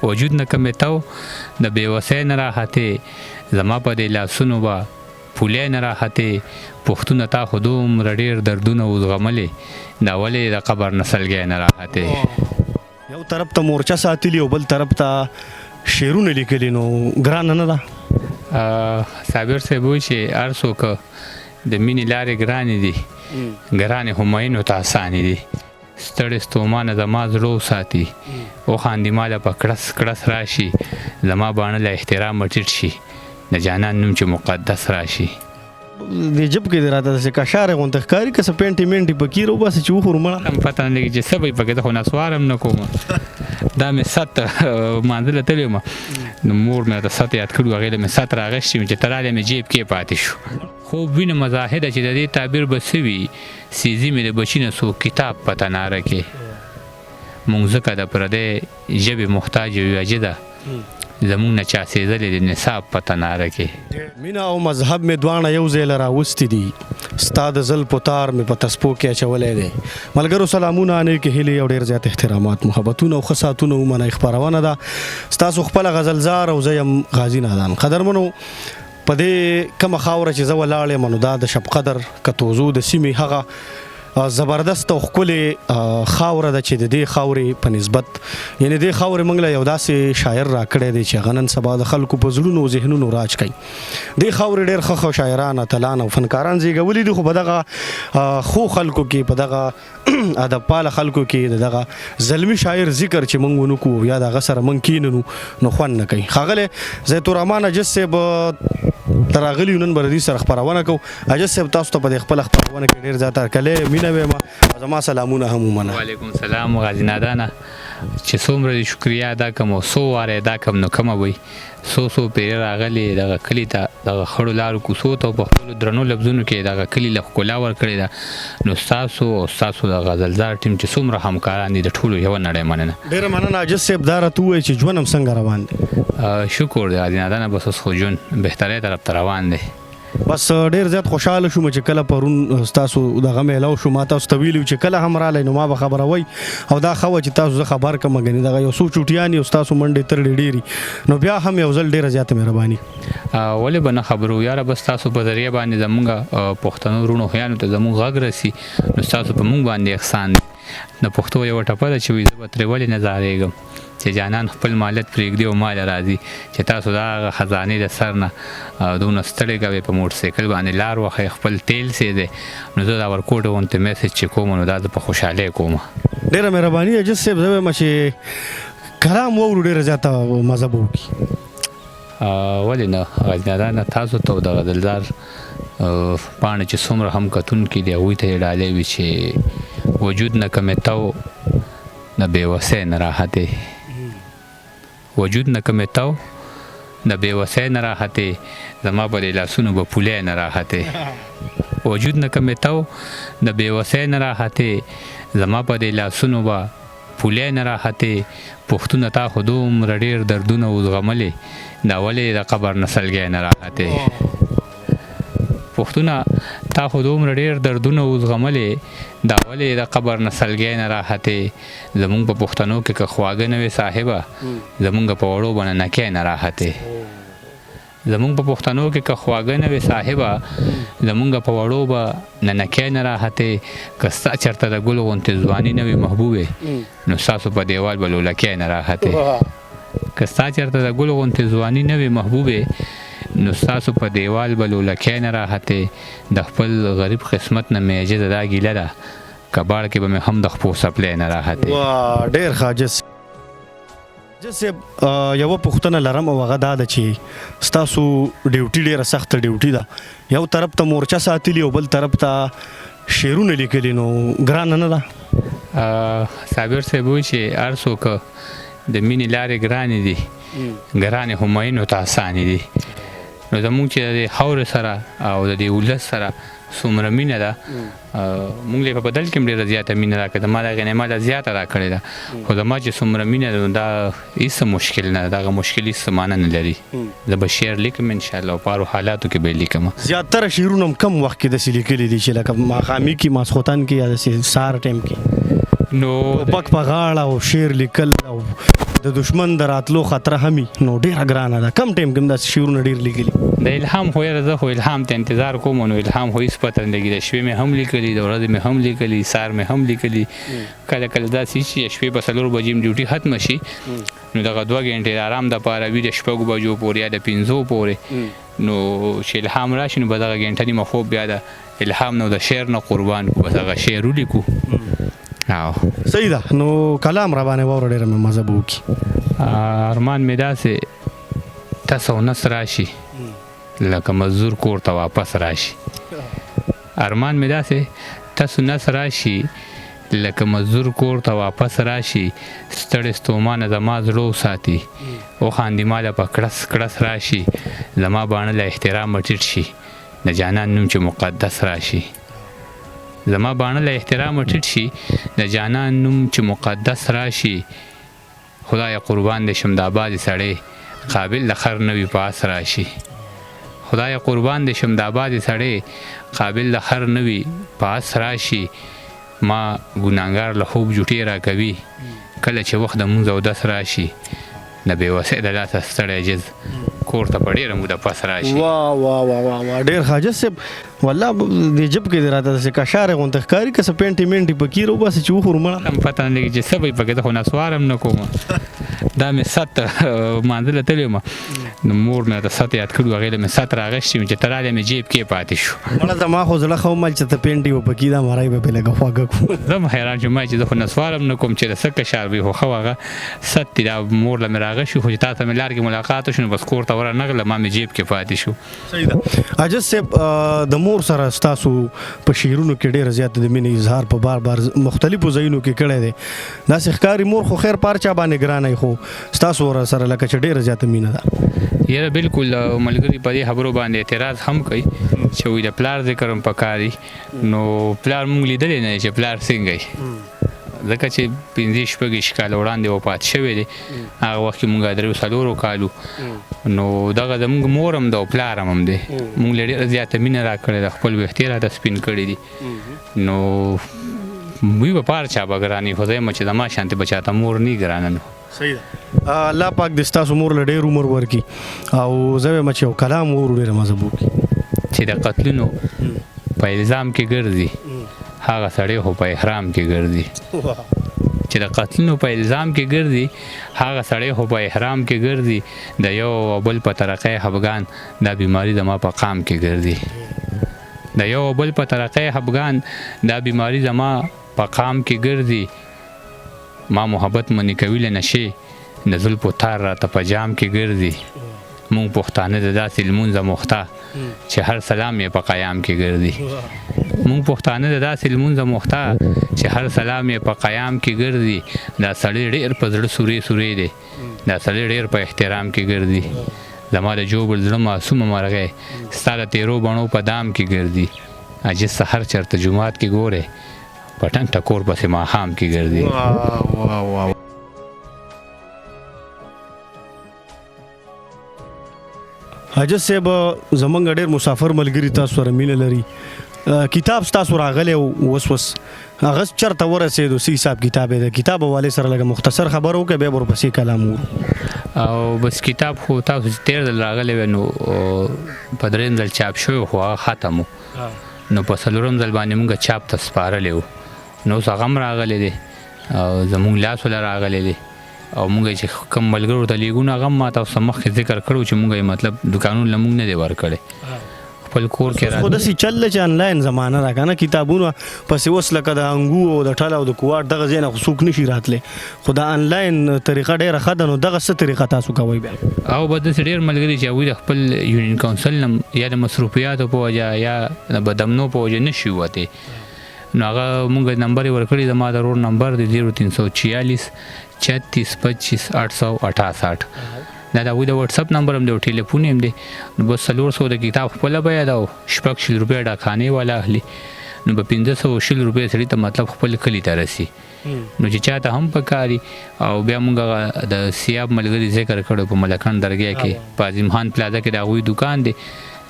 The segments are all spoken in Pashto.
وجود نه کمې تو د بېوسۍ نه راحتې زما په دې لاسونو به پولې نه راحتې پښتونه تا خو دومره ډېر دردونه وزغملې دا ولې د قبر نه سلګی نه راحتې یو طرف ته مورچه ساتلي او بل طرف ته شعرونه لیکلي نو ګرانه نه ده صابر صاحب وایي چې هر څوک د مینې لارې ګرانې دي ګرانې همایونو ته اسانې دي ستړې ستومانه زما زړه وساتي وخاندي ماله په کړس کړس راشي زما باڼه له احترامه ټیټ شي د جانان نوم چې مقدس راشي د جب کې راته داسې کشارې غونته ښکاري که څه پینټې مینټې پکې روباسي چې وخورو مړه هم پته نه لګي چې څه به یې پکې زه خو نسوار هم نه کوم دا مې ست مانځله تللی وم نو مور مې راته ست یاد کړي هغې له مې ست راغشتي وم چې ته رالی مې جیب کې پاتې شو خوب وینم مزاحده چې د دې تعبیر به څه وي سیزي مې د بچي نه څوک کتاب په تناره کې مونږ ځکه د پردۍ ژبې محتاج یو عجیده زمونږ نه چا سېزلې د نصاب په تناره کې مینا او مذهب مې دواړه یو ځای له راوستي دي ستا د زلفو تار مې په تسپو کې اچولی دی ملګرو سلامونه نیکې هیلې او ډېر زیات احترامات محبتونه او ښه ساعتونه ومنئ خپرونه ده ستاسو خپله غزلزار او زه یم غازي نادان قدرمنو په دې کومه خاوره چې زه ولاړ یم نو دا د شب قدر کتوزو د سیمې هغه زبردست او ښکلې خاوره ده چې د دې خاورې په نسبت یعنې دې خاورې موږ له یو داسې شاعر راکړی دی چې هغه نن سبا د خلکو په زړونو او ذهنونو راج کوي دې خاورې ډېر ښه شاعران اتلان او فنکاران زیږولي دي خو په دغه ښو خلکو کې په دغه ادب پاله خلکو کې د دغه زلمي شاعر ذکر چې موږ ونه کوو یا د هغه سره موږ کیننو نو خوند نه کوي ښاغلی زیتون الرحمن اجز صاحب ته راغلي یو نن به د دې سره خپرونه کوو اجز صاحب تاسو ته په دې خپله خپرونه کې ډېر زیات هرکلی مینه ویم او زما سلامونه هم ومنه وعلیکم السلام غازي نادانه چې څومره دې شکریا ادا کړم او څو واره ادا کړم نو کمه وي څو پیرې راغلي دغه کلي ته دغه خړو لارو کوڅو ته په خپلو درنو لفظونو کې دغه کلي له ښکلا ورکړې ده نو ستاسو او ستاسو د غزلزار ټیم چې څومره همکاران دي د ټولو یوه نړۍ مننه ډېره مننه اجز صاحب دا راته ووایي چې ژوند هم څنګه روان دی شکر دی غازي نادانه بس اوس خو ژوند بهترۍ طرف ته روان دی بس ډېر زیات خوشحاله شوم چې کله پرون ستاسو دغه میلاو شو ما تاسو ته ویلي چې کله هم رالی نو ما به خبروئ او دا ښه وه چې تاسو زه خبر کړم ګنې دغه یو څو چوټیانې او ستاسو منډې ترډې ډېرې نو بیا هم یو ځل ډېره زیاته مهرباني ولې به نه خبرو یاره بس تاسو په ذریعه باندې زمونږ پښتنو وروڼو خویانو ته زمونږ غږ رسي نو ستاسو په مونږ باندې احسان دی د پښتو یوه ټپه ده چې وایي زه به ترې ولې نه زارېږم چې جانان خپل مالت پرېږدي او ماله راځي چې تاسو دا هغه خزانې د سر نه دونه ستړې کوئ په موټرسایکل باندې لار وښئ خپل تیل سېدی نو زه دا ورکوټ غوندې میسج چې کوم نو دا زه په خوشحالۍ کوم ډېره مهرباني اجز صاحب زه وایم چې کلام واورو ډېره زیاته مزه به وکړي ولې نه غازي نادانه تاسو ته د غزلزار پاڼې چې څومره هم کتونکي دي هغوی ته یې ډالۍ وي چې وجود نه کمې تو د بېوسۍ نه راحتې وجود نه کمې تو د بېوسۍ نه راحتې زما په دې لاسونو به پولۍ نه راحتې وجود نه کمې تو د بېوسۍ نه راحتې زما په دې لاسونو به پولۍ نه راحتې پښتونه تا خو دومره ډېر دردونه وزغملې دا ولې د قبر نه سلګی نه راحتې پښتونه تا خو دومره ډېر دردونه وزغملې دا ولې د قبر نه سلګی نه راحتې زمونږ په پښتنو کې که خواږه نه وې صاحبه زمونږ په وړو به ننکۍ نه راحتې زمونږ په پښتنو کې که خواږه نه وې صاحبه زمونږ په وړو به ننکۍ نه راحتې که ستا چېرته د ګل غوندې ځواني نه وي محبوبې نو ستاسو په دیوال به لولکۍ نه راحتې که ستا چېرته د ګل غوندې ځواني نه وي محبوبې نو ستاسو په دیوال به لولکۍ نه راحتې د خپل غریب قسمت نه مې عجزه دا ګیله ده که باړ کې به مې هم د خپو څپلی نه راحتې ډېر ښه اجز صاحب یوه پوښتنه لرم او هغه دا ده چې ستاسو ډیوټي ډېره سخته ډیوټي ده یو طرف ته مورچه ساتلي او بل طرف ته شعرونه لیکلي نو ګرانه نه ده صابر صاحب وایي چې هر څوک د مینې لارې ګرانې دي ګرانې همایونو ته اسانې دي نو زمونږ چې د دې خاورې سره او د دې ولس سره څومره مینه ده مونږ یې په بدل کې هم ډېره زیاته مینه راکړې ده ما د هغې نه ما له زیاته راکړې ده خو زما چې څومره مینه ده دا هېڅ مشکل نه ده دغه مشکل هېڅ معنی نه لري زه به شعر لیکم انشاءالله او په هرو حالاتو کې به یې لیکم زیاتره شعرونه هم کم وخت کې داسې لیکلي دي چې لکه ماښامي کې ماسخوتن کې یا داسې سهار ټایم کې نو ټوپک په غاړه او شعر لیکل او د دشمن د راتلو خطر همي نو ډیره ګرانه ده. کم ټایم کې داسې شعرونه ډیر لیکلي؟ د الهام خو یاره زه خو الهام ته انتظار کوم نو الهام خو هېڅ پته نه لګي. د شپې مې هم لیکلي، د ورځې مې هم لیکلي، سهار مې هم لیکلي. کله کله داسې چې شپې به 4 بجې ډیوټي ختمه شي نو دغه 2 غنټې د آرام دپاره وي د 6 بجو پورې یا د 5 پورې نو چې الهام راشي نو به دغه غنټه نیمه خوب بیا د الهام نو د شعر نه قربان کو، بس هغه شعر ولیکو. صحیح ده. نو کلام را باندې واوره ډېره مې مزه به وکړي. ارمان مې داسې تاسو نس راشي لکه مزدور کور ته واپس راشي. ارمان مې داسې تاسو نس راشي لکه مزدور کور ته واپس راشي. ستړی ستومانه زما زړه وساتي، وخاندي ماله په کړس کړس راشي. زما باڼه له احترامه ټیټ شي، د جانان نوم چې مقدس راشي. زما باڼه له احترامه ټیټ شي، د جانان نوم چې مقدس راشي. خدای قربان دې شم د آباد سړی، قابل د خر نه وي په آس راشي. خدای قربان دې شم د آباد سړی، قابل د خر نه وي په آس راشي. ما ګناهګار له خوب جوټې راکوي، کله چې وخت د مونځ او دس راشي. د بېوسۍ د لاسه ستړی جز کور ته په ډېره موده پس راشي. واه واه واه واه ډېر ښه صاحب. والله د جب کې دې راته داسې کشارې غوندې ښکاري که څه پینټې مینټې پکې راوباسي چې وخورو مړه. هم پته نه لګي چې څه به یې پکې، زه خو نسوار هم نه کوم. دا مې ست مانځه له تللی وم نو مور مې راته ست یاد کړي وو، هغې له مې ست راغشتي وم چې ته راغلی مې جیب کې پاتې شو. مړه زما خو زړه ښه ومل چې ته پینټې و پکې دا مړی به پرې لږه خوږه کړو. زه هم حیران شوم چې زه خو نسوار هم نه کوم چې د څه کشار وي، خو ښه هغه ست دی. دا مور له مې راغشي خو چې تا ته مې لار کې ملاقات وشو نو بس کور ته ورنغله، ما مې جیب کې پاتې شو. صحیح ده. عاجز صاحب د مور سره ستاسو په شعرونو کې ډېر زیات د مینې اظهار په بار بار مختلفو ځایونو کې کړی دی. داسې ښکاري مور خو خیر پارچا باندې ګرانه خو ستاسو سره لکه چې ډېره زیاته مینه ده. یاره بالکل ملګري په دې خبرو باندې اعتراض هم کوي چې وایي د پلار ذکر هم پکار دی. نو پلار مونږ لیدلی نه چې پلار څنګه وي، ځکه چې 15-16 کاله وړاندې وفات شوی دی. هغه وخت کې مونږ 3-4 کالو نو دغه زمونږ مور هم ده او پلار هم دی. مونږ له ډېره زیاته مینه راکړې ده، خپل ویښتې راته سپین کړي دي. نو وی به پارچا به ګرانې، خو زه یم چې زما شانتې به چاته مور نه ګرانه. نو صحیح ده. الله پاک دې ستاسو مور له ډېر عمر ورکړي او زه وایم چې یو کلام واورو ډېره مزه به وکړي. چې د قتلونو په الزام کې ګرځي هغه سړی خو په احرام کې ګرځي. چې د قتلونو په الزام کې ګرځي هغه سړی خو په احرام کې ګرځي. د یو او بل په ترقۍ خفګان دا بیماري زما په قام کې ګرځي. د یو او بل په ترقۍ خفګان دا بیماري زما په قام کې ګرځي. ما محبت منې کوي له نشې د زلفو تار راته په جام کې ګرځي. مونږ پښتانه د داسې لمونځه مخته چې هر سلام یې په قیام کې ګرځي. مونږ پښتانه د داسې لمونځه مخته چې هر سلام یې په قیام کې ګرځي. دا سړی ډېر په زړه سورې سورې دی، دا سړی ډېر په احترام کې ګرځي. زما د جوبل زړه معصومه مرغۍ ستا د تیرو بڼو په دام کې ګرځي. عاجز سحر چرته جومات کې ګورې پټن ټکور پسې ماښام کې ګرځي. حاجت صاحب زمونږ ډېر مسافر ملګري تاسو سره مینه لري. کتاب ستاسو راغلی اوس هغه چېرته ورسېدو؟ څه حساب کتاب دی؟ د کتاب حوالې سره لږه مختصر خبره وکړئ بیا به ورپسې کلام وکړو. او بس کتاب خو تاسو چې تېر ځل راغلی وی نو په درېیم ځل چاپ شوی خو هغه ختم و. نو په څلورم ځل باندې مونږ چاپ ته سپارلی و. نو اوس هغه هم راغلی دی او زمونږ لاس وله راغلی دی او مونږ چې کوم ملګرو ته لیږو نو هغه هم ما تاسو مخکې ذکر کړو چې مونږ یې مطلب دوکانونه له مونږ نه دی ورکړی، خپل کور کې خو داسې چل دی چې آنلاین زمانه ده که نه، کتابونه پسې اوس لکه د انګو او د ټله او د کوواټ دغه ځای نه خو څوک نشي راتلی، خو د آنلاین طریقه ډېره ښه ده. نو دغه څه طریقه تاسو کوئ بیا؟ او به داسې ډېر ملګري چې هغوی د خپل یونین کونسل نه یا د مصروفیاتو په وجه یا د بدامنو په وجه نشي وتی، نو هغه مونږ نمبر یې ورکړي. زما د رور نمبر دی 0346 36 25 868. دا د هغوی د وټساپ نمبر هم دی او ټلیفون هم دی. نو بس 400 د کتاب خپله بیه ده او 600 روپۍ ډاکخانې والا اخلي. نو به 1520 روپۍ سړي ته مطلب خپل کلي ته رسي. نو چې چاته هم پکاري او بیا مونږ د سیاب ملګري ذکر کړو په ملکان درګۍ کې په عظیم خان پلازا کې د هغوی دوکان دی.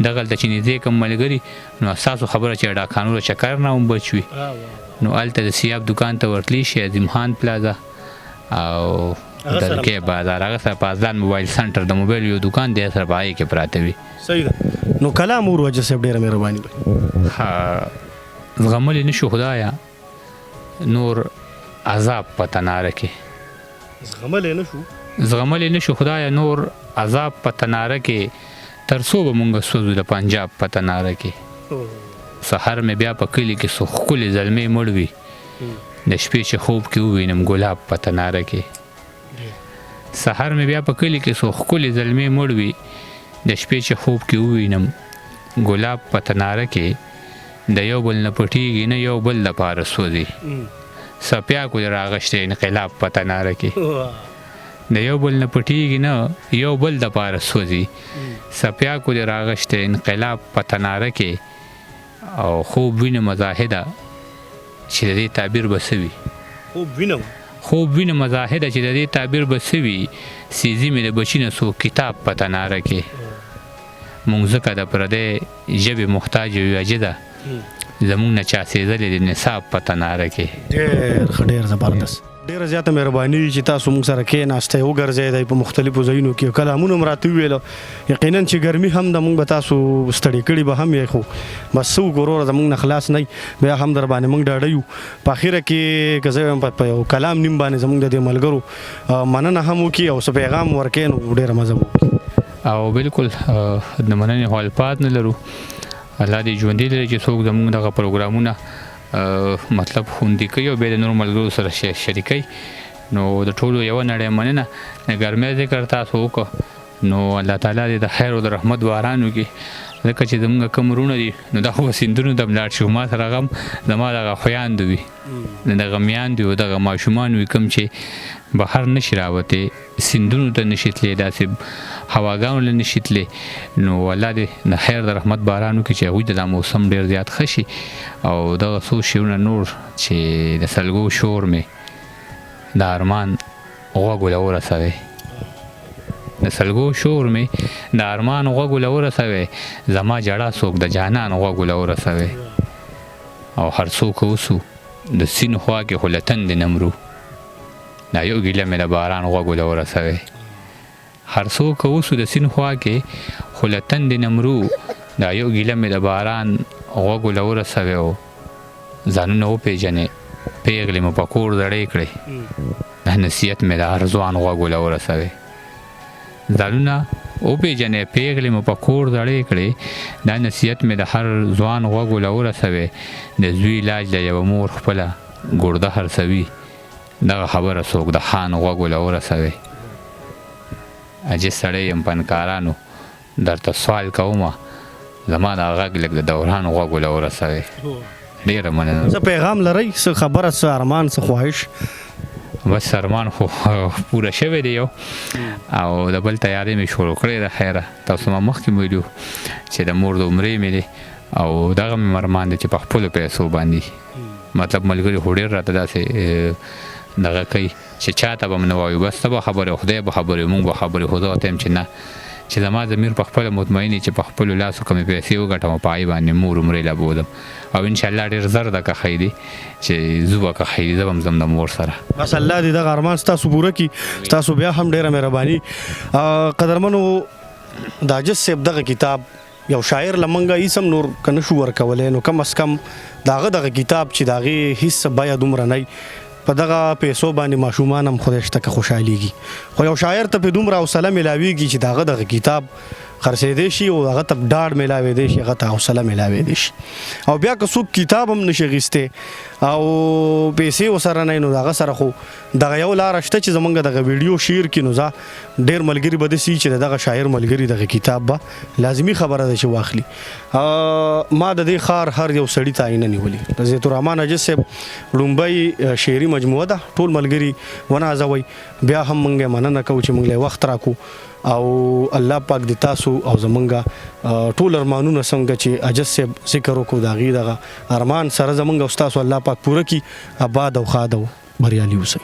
دغلته چې نږدې کوم ملګري نو ستاسو خبره چې ډاکخانو له چکر نه هم بچ وي نو هلته د سیاب دوکان ته ورتلی شي عظیم خان پلازا او دلکې بازار هغه سره پازدان موبایل سنټر د موبایل یو دکان دی سره پای کې پراته وي. صحیح ده. نو کلام ور وجه صاحب ډیره مهرباني وکړه. ها زغمل نشو خدایا نور عذاب پته ناره کې زغمل نشو خدایا نور عذاب پته ناره کې تر څو به مونږ سوزو د پنجاب پته ناره کې. سحر مې بیا په کلي کې سو ښکلې زلمې مړ وي د شپې چې خوب کې ووینم ګلاب په تناره کې. سحر مې بیا په کلي کې سو ښکلې زلمې مړ وي د شپې چې خوب کې ووینم ګلاب په تناره کې. د یو بل نه پټېږي نه یو بل دپاره سوځي څپیاکو د راغشتی انقلاب په تناره کې. د یو بل نه پټېږي نه یو بل دپاره سوځي څپیاکو د راغشتی انقلاب په تناره کې. او خوب وینم مزاحده چې د دې تعبیر به څه وي. خوب وینم مزاحده چې د دې تعبیر به څه وي. سیزي مې د بچي نه سو کتاب په تناره کې. مونږ ځکه د پردۍ ژبې محتاج یو عجیده زمونږ نه چا سېزلې د نصاب په تناره کې. ډېر زبردست ډیره زیاته مهرباني چې تاسو موږ سره کېناستئ وګرځېدئ په مختلفو ځایونو کې کلامونه مو راته وویل. یقینا چې ګرمي هم د موږ به تاسو ستړي کړي به هم یې خو بس څه وکړو وروره زموږ نه خلاص نه بیا هم در باندې موږ ډاډه یو. په اخره کې که زه وایم په یو کلام نیم باندې زموږ د دې ملګرو مننه هم وکړي او څه پیغام ورکړي نو ډېره مزه وکړي. او بالکل د مننې خو الفاظ نه لرو. الله دې ژوندي لري چې څوک زموږ دغه پروګرامونه مطلب خوندي کوي او بیا د نورو ملګرو سره شریکوي. نو د ټولو یوه نړۍ مننه. د ګرمۍ ذکر تاسو وکړو نو الله تعالی دې د خیر او د رحمت باران وکړي ځکه چې زموږ کوم وروڼه دي نو دا خو سیندونو ته لاړ شي. ما سره غم زما دغه خویندو وي دغه میاندې او دغه ماشومان وي کوم چې بهر نشي راوتی سیندونو ته نشي تللی داسې هواګانو له نشي تللی. نو الله دې د خیر د رحمت باران وکړي چې هغوی ته دا موسم ډېر زیات ښه شي. او دغه څو شیونه نور چې د سلګو شور مې د ارمان غوږو له ورسوي د سلګو شور مې د ارمان غوږو له ورسوي زما جړه څوک د جانان غوږو له ورسوي. او هر څوک اوسو د سیند خوا کې خو له تندې نه مرو دا یو ګیله مې د باران غوږو له ورسوي. هر څوک اوسو د سیند خوا کې خو له تندې نه مرو دا یو ګیله مې د باران غوږو له ورسوي. او ځانونه وپېژنې پیغلې مو په کور زړې کړې دا نصیحت مې د هر ځوان غوږو له ورسوي. ځانونه وپېژنې پیغلې مو په کور زړې کړې دا نصیحت مې د هر ځوان غوږو له ورسوي. د زوی علاج له یوه مور خپله ګرده هرڅوي دغه خبره څوک د خان غوږو له ورسوي. عجیب سړی یم فنکارانو درته سوال کومه زما دا غږ لږ د دوران غوږو له ورسوي. ډېره مننه. څه پیغام لرئ څه خبره څه ارمان څه خواهش؟ بس ارمان خو پوره شوی دی یو او د بل تیاری مې شروع کړې ده. خیره تاسو ما مخکې ویلو چې د مور د عمرې مې دی او دغه مې ارمان دی چې په خپلو پیسو باندې مطلب ملګري خو ډېر راته داسې دغه کوي چې چاته به م نه وایو بس ته به خبرې خدای به خبرې مونږ به خبرې خو زه ورته یم چې نه چې زما ضمیر په خپله مطمئن چې په خپلو لاسو کمې پیسې وګټم په هغې باندې مور عمرې له بولم او انشاءالله ډېر زر ده که ښی دی چې زه به که ښی دی زه به هم ځم د مور سره. بس الله دې دغه ارمان ستاسو پوره کړي. ستاسو بیا هم ډېره مهرباني. قدرمنو د عاجز صاحب دغه کتاب یو شاعر له موږ هېڅ هم نور که نه شو ورکولی نو کم از کم د هغه دغه کتاب چې د هغې هېڅ بیه دومره نه په دغه پیسو باندې ماشومان هم خدای شته که خوشحالېږي. خو یو شاعر ته پې دومره حوصله میلاویږي چې د هغه دغه کتاب خرڅېدی شي او هغه ته ډاډ میلاویدی شي هغه ته حوصله میلاویدی شي. او بیا که څوک کتاب هم نشي اخیستی او پیسې ورسره نه وي نو د هغه سره خو دغه یو لاره شته چې زمونږ دغه ویډیو شیر کړي نو زه ډېر ملګري به داسې چې د دغه شاعر ملګري دغه کتاب به لازمي خبره ده چې واخلي. ما د دې ښار هر یو سړي ته آینه نیولې د زیتو الرحمن عاجز صاحب لومبۍ شعري مجموعه ده. ټول ملګري ونازوئ. بیا هم موږ مننه کوو چې موږ له وخت راکو او الله پاک د تاسو او زمونږ ټول ارمانونه څنګه چې عاجز صاحب ذکر وکړو د هغې دغه ارمان سره زمونږ او ستاسو الله پاک پوره کړي. آباد او ښاد او بریالي اوسئ.